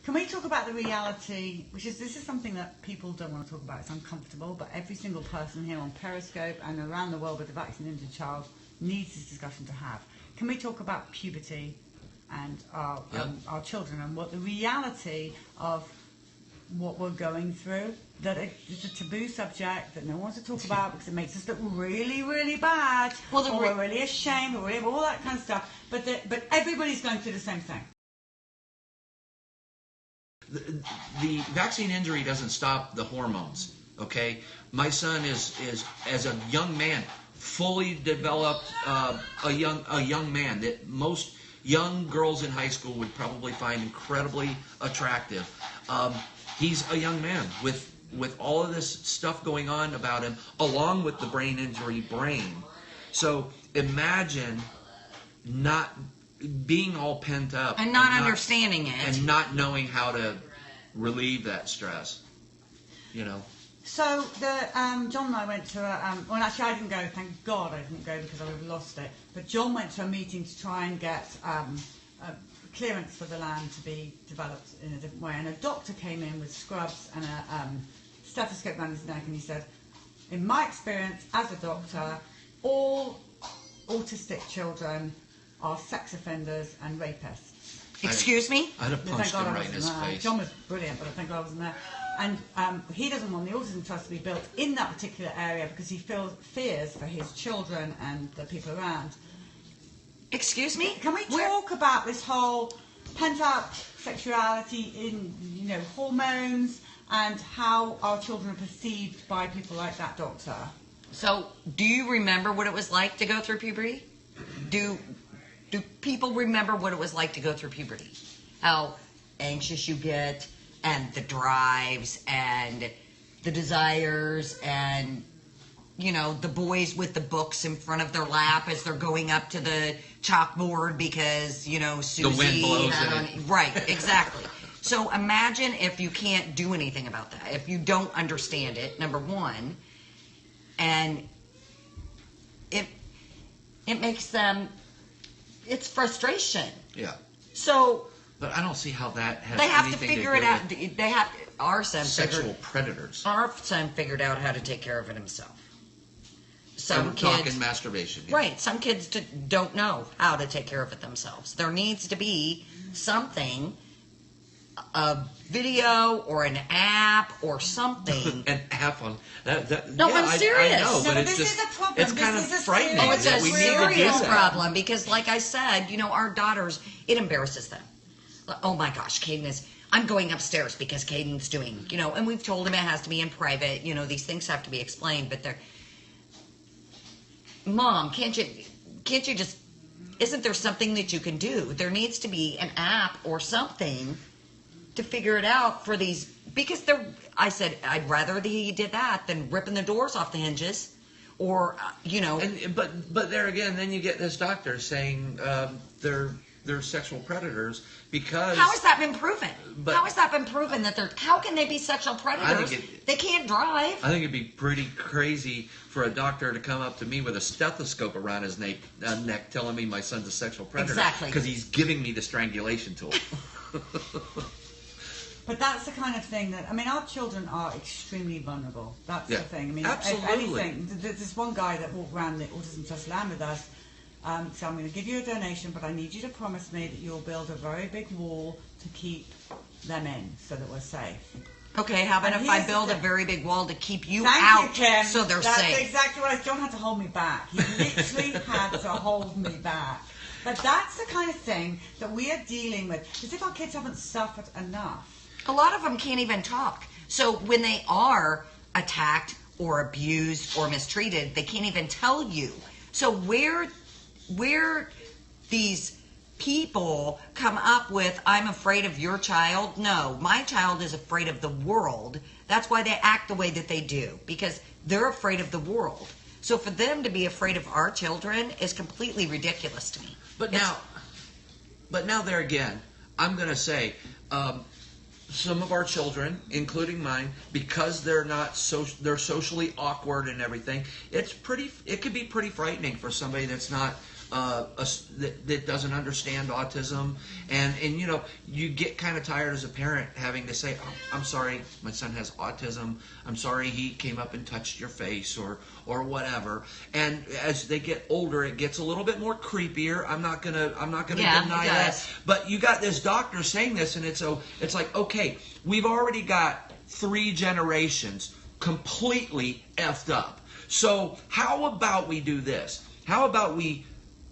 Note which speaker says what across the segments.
Speaker 1: Can we talk about the reality, this is something that people don't want to talk about, it's uncomfortable, but every single person here on Periscope and around the world with a vaccine-injured child needs this discussion to have. Can we talk about puberty and our children and what the reality of what we're going through? That it's a taboo subject that no one wants to talk about because it makes us look really, really bad, or we're really ashamed, or all that kind of stuff. But everybody's going through the same thing.
Speaker 2: The vaccine injury doesn't stop the hormones, okay? My son is as a young man, fully developed, a young man that most young girls in high school would probably find incredibly attractive. He's a young man with all of this stuff going on about him, along with the brain injury brain. So imagine not being all pent up
Speaker 3: and not understanding it
Speaker 2: and not knowing how to relieve that stress, you know.
Speaker 1: So John and I went to well, actually I didn't go, thank God I didn't go because I would have lost it, but John went to a meeting to try and get clearance for the land to be developed in a different way, and a doctor came in with scrubs and a stethoscope around his neck, and he said, in my experience as a doctor, all autistic children are sex offenders and rapists.
Speaker 3: Excuse me?
Speaker 2: I'd have punched him right in his face.
Speaker 1: John was brilliant, but I think I wasn't there. And he doesn't want the Autism Trust to be built in that particular area because he fears for his children and the people around.
Speaker 3: Excuse me?
Speaker 1: Can we talk about this whole pent-up sexuality in, hormones and how our children are perceived by people like that doctor?
Speaker 3: So, do you remember what it was like to go through puberty? Do people remember what it was like to go through puberty? How anxious you get, and the drives, and the desires, and, the boys with the books in front of their lap as they're going up to the chalkboard because, Susie...
Speaker 2: The wind blows in it.
Speaker 3: Right, exactly. So imagine if you can't do anything about that, if you don't understand it, number one, and it makes them... It's frustration.
Speaker 2: Yeah.
Speaker 3: So...
Speaker 2: But I don't see how that has
Speaker 3: they have to
Speaker 2: anything
Speaker 3: figure
Speaker 2: to
Speaker 3: it
Speaker 2: do
Speaker 3: out.
Speaker 2: with
Speaker 3: They have our son
Speaker 2: sexual predators.
Speaker 3: Our son figured out how to take care of it himself. Some
Speaker 2: we're
Speaker 3: kids
Speaker 2: talking masturbation. Yeah.
Speaker 3: Right. Some kids don't know how to take care of it themselves. There needs to be something, a video or an app or something.
Speaker 2: An app on that.
Speaker 3: No,
Speaker 2: yeah,
Speaker 3: I'm serious.
Speaker 2: I know,
Speaker 1: No,
Speaker 2: but
Speaker 1: this
Speaker 2: it's
Speaker 1: is a problem.
Speaker 2: it's
Speaker 1: This
Speaker 2: kind of
Speaker 1: is a
Speaker 2: frightening.
Speaker 3: Oh, it's
Speaker 2: that
Speaker 3: a
Speaker 2: we need to do
Speaker 3: serious
Speaker 2: that.
Speaker 3: problem because, like I said, our daughters, it embarrasses them. Oh my gosh, I'm going upstairs because Caden's doing, and we've told him it has to be in private, these things have to be explained, but Mom, can't you just, isn't there something that you can do? There needs to be an app or something to figure it out for these, because I said, I'd rather he did that than ripping the doors off the hinges, or,
Speaker 2: But there again, then you get this doctor saying they're sexual predators because...
Speaker 3: How has that been proven? How has that been proven that how can they be sexual predators? They can't drive.
Speaker 2: I think it'd be pretty crazy for a doctor to come up to me with a stethoscope around his neck telling me my son's a sexual predator.
Speaker 3: Exactly.
Speaker 2: Because he's giving me the strangulation tool.
Speaker 1: But that's the kind of thing that, our children are extremely vulnerable. That's the thing.
Speaker 2: Absolutely.
Speaker 1: If anything, there's this one guy that walked around the Autism Trust land with us. So I'm going to give you a donation, but I need you to promise me that you'll build a very big wall to keep them in so that we're safe.
Speaker 3: Okay, how about
Speaker 1: And
Speaker 3: if I
Speaker 1: here's
Speaker 3: build
Speaker 1: the
Speaker 3: a very big wall to keep you
Speaker 1: Thank
Speaker 3: out
Speaker 1: you, Kim.
Speaker 3: so they're
Speaker 1: That's
Speaker 3: safe?
Speaker 1: Exactly what John had to hold me back. He literally had to hold me back. But that's the kind of thing that we are dealing with, as if our kids haven't suffered enough.
Speaker 3: A lot of them can't even talk. So when they are attacked or abused or mistreated, they can't even tell you. So where these people come up with, I'm afraid of your child. No, my child is afraid of the world. That's why they act the way that they do, because they're afraid of the world. So for them to be afraid of our children is completely ridiculous to me.
Speaker 2: But now there again, I'm going to say, some of our children, including mine, because they're socially awkward and everything, it could be pretty frightening for somebody that's not that doesn't understand autism, and you know, you get kind of tired as a parent having to say, oh, I'm sorry, my son has autism. I'm sorry he came up and touched your face or whatever. And as they get older, it gets a little bit more creepier. I'm not gonna
Speaker 3: Yeah,
Speaker 2: deny
Speaker 3: it
Speaker 2: that.
Speaker 3: does.
Speaker 2: But you got this doctor saying this, and it's like, okay, we've already got 3 generations completely effed up. So how about we do this? How about we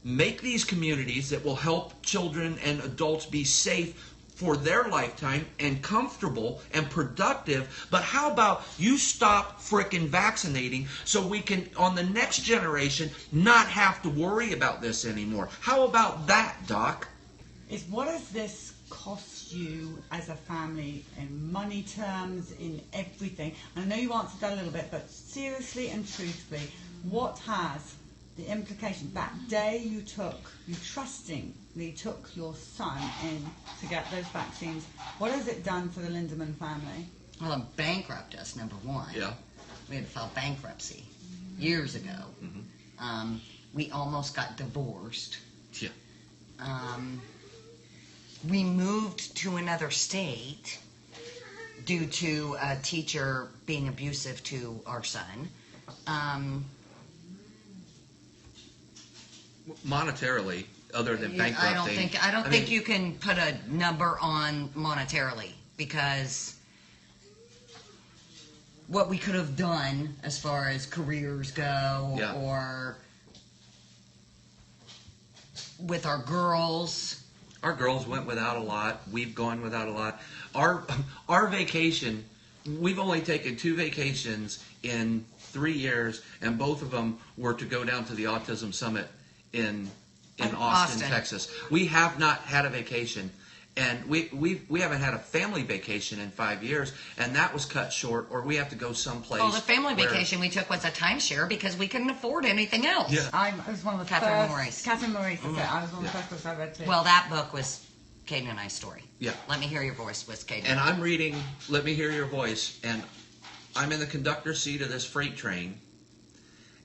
Speaker 2: make these communities that will help children and adults be safe for their lifetime and comfortable and productive, but how about you stop frickin' vaccinating so we can, on the next generation, not have to worry about this anymore? How about that, Doc?
Speaker 1: Is what does this cost you as a family in money terms, in everything? I know you answered that a little bit, but seriously and truthfully, what has the implication that day you trustingly took your son in to get those vaccines, what has it done for the Lindemann family?
Speaker 3: Well, it bankrupted us, number one.
Speaker 2: Yeah.
Speaker 3: We had to file bankruptcy years ago.
Speaker 2: Mm-hmm.
Speaker 3: We almost got divorced.
Speaker 2: Yeah.
Speaker 3: We moved to another state due to a teacher being abusive to our son.
Speaker 2: Monetarily, other than bankrupting,
Speaker 3: I don't think you can put a number on monetarily, because what we could have done as far as careers go,
Speaker 2: Yeah.
Speaker 3: or with our girls.
Speaker 2: Our girls went without a lot. We've gone without a lot. Our vacation, we've only taken 2 vacations in 3 years, and both of them were to go down to the Autism Summit in Austin, Texas. We have not had a vacation, and we haven't had a family vacation in 5 years, and that was cut short, or we have to go someplace.
Speaker 3: Well, the family
Speaker 2: where-
Speaker 3: vacation we took was a timeshare because we couldn't afford anything else.
Speaker 2: Yeah.
Speaker 1: I was one of the
Speaker 3: Catherine
Speaker 1: first.
Speaker 3: Maurice.
Speaker 1: Catherine Maurice. That's it. I was one of the first books I read too.
Speaker 3: Well, that book was Caden and I's story.
Speaker 2: Yeah.
Speaker 3: Let Me Hear Your Voice was Caden.
Speaker 2: And I'm reading Let Me Hear Your Voice, and I'm in the conductor's seat of this freight train,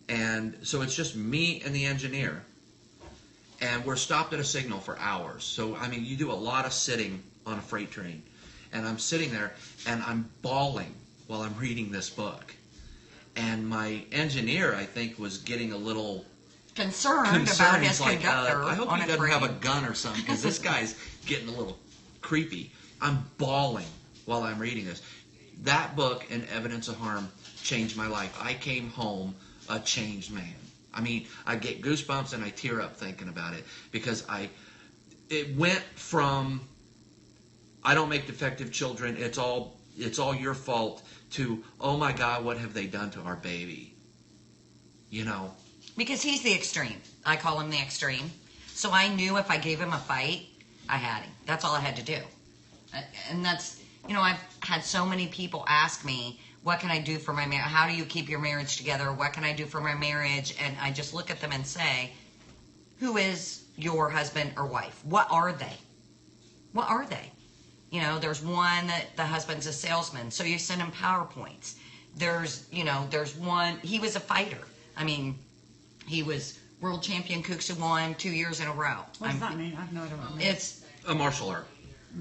Speaker 2: and so it's just me and the engineer, and we're stopped at a signal for hours. So, I mean, you do a lot of sitting on a freight train, and I'm sitting there, and I'm bawling while I'm reading this book. And my engineer, I think, was getting a little
Speaker 3: concerned about
Speaker 2: concerned.
Speaker 3: his
Speaker 2: He's like,
Speaker 3: conductor
Speaker 2: I hope
Speaker 3: on
Speaker 2: he
Speaker 3: a
Speaker 2: doesn't
Speaker 3: train.
Speaker 2: have a gun or something, because this guy's getting a little creepy. I'm bawling while I'm reading this. That book and Evidence of Harm changed my life. I came home a changed man. I mean, I get goosebumps and I tear up thinking about it, because it went from I don't make defective children, it's all your fault, to, oh my God, what have they done to our baby? You know.
Speaker 3: Because he's the extreme. I call him the extreme. So I knew if I gave him a fight, I had him. That's all I had to do. And that's, I've had so many people ask me, what can I do for my marriage? How do you keep your marriage together? What can I do for my marriage? And I just look at them and say, who is your husband or wife? What are they? What are they? There's one that the husband's a salesman, so you send him PowerPoints. There's one, he was a fighter. I mean, he was world champion Kuksu won 2 years in a row.
Speaker 1: What does that mean? I have no idea what it means.
Speaker 3: It's
Speaker 2: A martial art.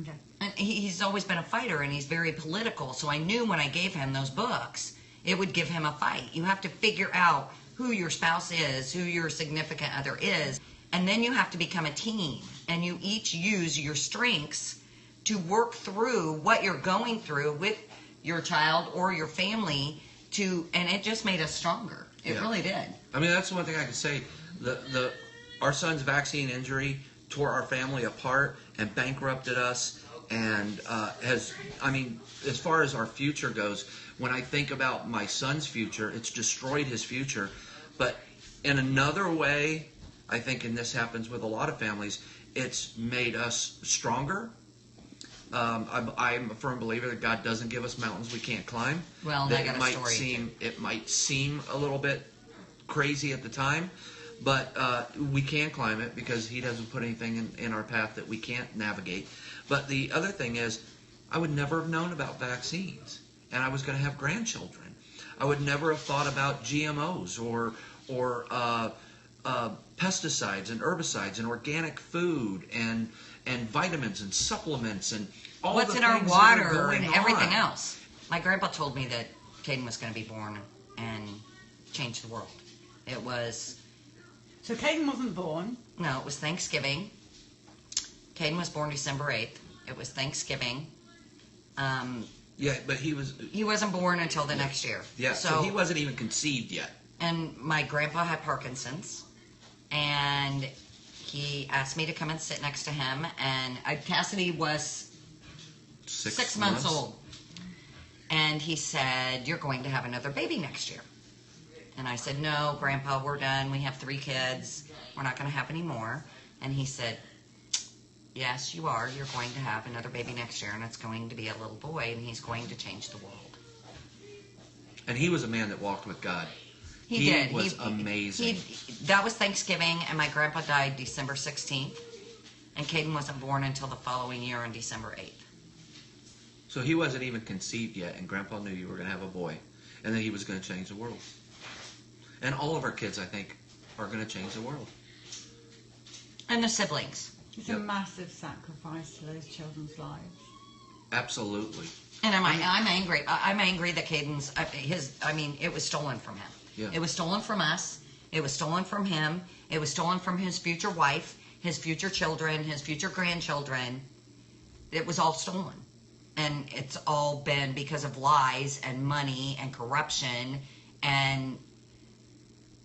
Speaker 1: Okay.
Speaker 3: and he's always been a fighter, and he's very political. So I knew when I gave him those books, it would give him a fight. You have to figure out who your spouse is, who your significant other is, and then you have to become a team. And you each use your strengths to work through what you're going through with your child or your family. And it just made us stronger. It
Speaker 2: Yeah.
Speaker 3: really did.
Speaker 2: I mean, that's the one thing I can say. Our son's vaccine injury tore our family apart and bankrupted us, and as far as our future goes, when I think about my son's future, it's destroyed his future. But in another way, I think, and this happens with a lot of families, it's made us stronger. I'm a firm believer that God doesn't give us mountains we can't climb.
Speaker 3: Well,
Speaker 2: that
Speaker 3: I got a story.
Speaker 2: It might seem a little bit crazy at the time, but we can climb it, because He doesn't put anything in our path that we can't navigate. But the other thing is, I would never have known about vaccines, and I was going to have grandchildren. I would never have thought about GMOs or pesticides and herbicides and organic food and vitamins and supplements and all
Speaker 3: What's
Speaker 2: the
Speaker 3: in our
Speaker 2: things that are
Speaker 3: water
Speaker 2: going
Speaker 3: and everything
Speaker 2: on.
Speaker 3: else. My grandpa told me that Caden was going to be born and change the world. It was,
Speaker 1: So Caden wasn't born.
Speaker 3: no, it was Thanksgiving. Caden was born December 8th. It was Thanksgiving.
Speaker 2: Yeah, but he
Speaker 3: Wasn't born until the next year.
Speaker 2: yeah, so he wasn't even conceived yet.
Speaker 3: And my grandpa had Parkinson's, and he asked me to come and sit next to him. And Cassidy was 6 months old, and he said, "You're going to have another baby next year." And I said, "No, Grandpa, we're done. We have 3 kids. We're not going to have any more." And he said, "Yes, you are. You're going to have another baby next year, and it's going to be a little boy, and he's going to change the world."
Speaker 2: And he was a man that walked with God.
Speaker 3: He did.
Speaker 2: Was amazing.
Speaker 3: That was Thanksgiving, and my grandpa died December 16th, and Caden wasn't born until the following year on December 8th.
Speaker 2: So he wasn't even conceived yet, and Grandpa knew you were going to have a boy, and that he was going to change the world. And all of our kids, I think, are going to change the world.
Speaker 3: And the siblings.
Speaker 1: It's
Speaker 2: Yep.
Speaker 1: a massive sacrifice to those children's lives.
Speaker 2: Absolutely.
Speaker 3: And I'm angry. I'm angry that Caden's, it was stolen from him.
Speaker 2: Yeah.
Speaker 3: It was stolen from us. It was stolen from him. It was stolen from his future wife, his future children, his future grandchildren. It was all stolen. And it's all been because of lies and money and corruption, and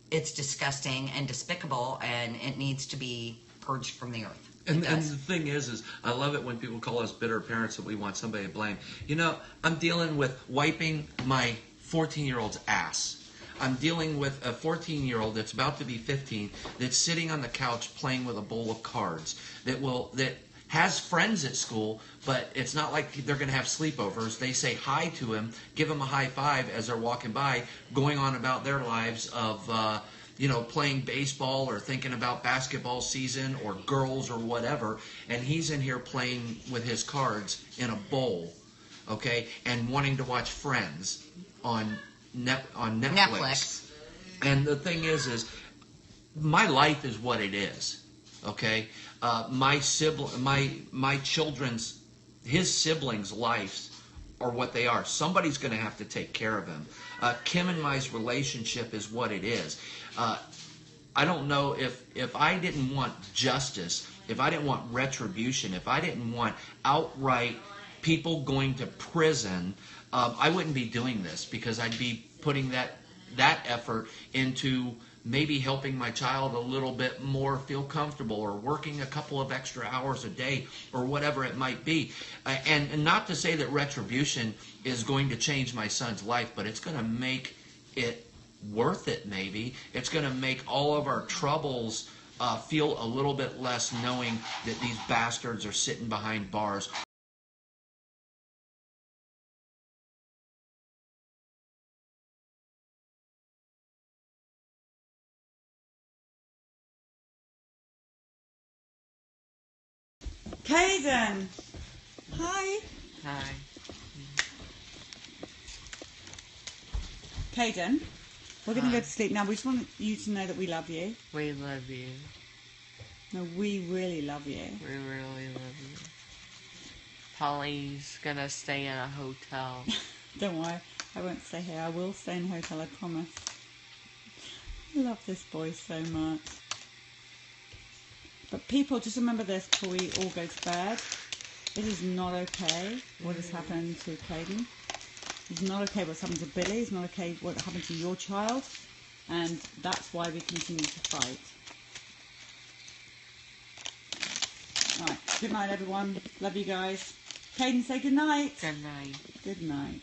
Speaker 3: it's disgusting and despicable, and it needs to be purged from the earth.
Speaker 2: And
Speaker 3: It
Speaker 2: the
Speaker 3: does.
Speaker 2: thing is I love it when people call us bitter parents that we want somebody to blame. You know, I'm dealing with wiping my 14-year-old's ass. I'm dealing with a 14-year-old that's about to be 15 that's sitting on the couch playing with a bowl of cards that has friends at school, but it's not like they're going to have sleepovers. They say hi to him, give him a high five as they're walking by, going on about their lives of playing baseball or thinking about basketball season or girls or whatever, and he's in here playing with his cards in a bowl, okay, and wanting to watch Friends on Netflix. And the thing is my life is what it is, okay? My children's, his siblings' lives are what they are. Somebody's going to have to take care of him. Kim and my's relationship is what it is. I don't know if I didn't want justice, if I didn't want retribution, if I didn't want outright people going to prison, I wouldn't be doing this, because I'd be putting that effort into maybe helping my child a little bit more feel comfortable, or working a couple of extra hours a day, or whatever it might be. And not to say that retribution is going to change my son's life, but it's going to make it worth it, maybe. It's going to make all of our troubles feel a little bit less, knowing that these bastards are sitting behind bars.
Speaker 1: Caden! Hi!
Speaker 4: Hi.
Speaker 1: Caden, we're going to go to sleep now. We just want you to know that we love you.
Speaker 4: We love you.
Speaker 1: No, we really love you.
Speaker 4: We really love you. Polly's gonna stay in a hotel.
Speaker 1: Don't worry, I won't stay here. I will stay in a hotel, I promise. I love this boy so much. But people, just remember this before we all go to bed. It is not okay what has happened to Caden. It's not okay what's happened to Billy. It's not okay what happened to your child. And that's why we continue to fight. Alright, good night everyone. Love you guys. Caden, say good night.
Speaker 4: Good night.
Speaker 1: Good night.